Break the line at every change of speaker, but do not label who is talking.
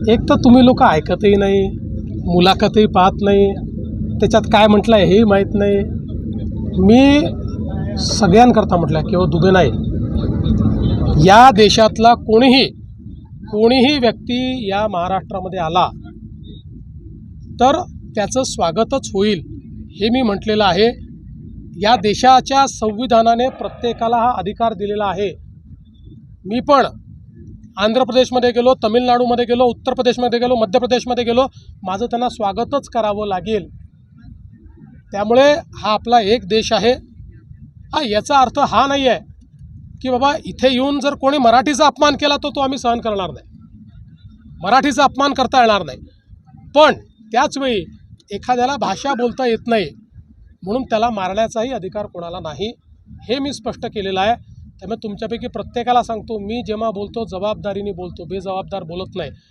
एक तर तुम्ही लोक ऐकतही नाही, मुलाखतही पाहत नाही, त्याच्यात काय म्हटलं आहे हेही माहीत नाही. मी सगळ्यांकरता म्हटलं किंवा दुबे नाही, या देशातला कोणीही व्यक्ती या महाराष्ट्रामध्ये आला तर त्याचं स्वागतच होईल हे मी म्हटलेलं आहे. या देशाच्या संविधानाने प्रत्येकाला हा अधिकार दिलेला आहे. मी पण आंध्र प्रदेशमध्ये गेलो, तमिळनाडूमध्ये गेलो, उत्तर प्रदेशमध्ये गेलो, मध्य प्रदेशमध्ये गेलो, माझं त्यांना स्वागतच करावं लागेल. त्यामुळे हा आपला एक देश आहे. याचा अर्थ हा नाही आहे की बाबा इथे येऊन जर कोणी मराठीचा अपमान केला तो आम्ही सहन करणार नाही, मराठीचा अपमान करता येणार नाही. पण त्याचवेळी एखाद्याला भाषा बोलता येत नाही म्हणून त्याला मारण्याचाही अधिकार कोणाला नाही, हे मी स्पष्ट केलेलं आहे. त्यामुळे तुमच्यापैकी प्रत्येकाला सांगतो, मी जेव्हा बोलतो जबाबदारीने बोलतो, बेजबाबदार बोलत नाही.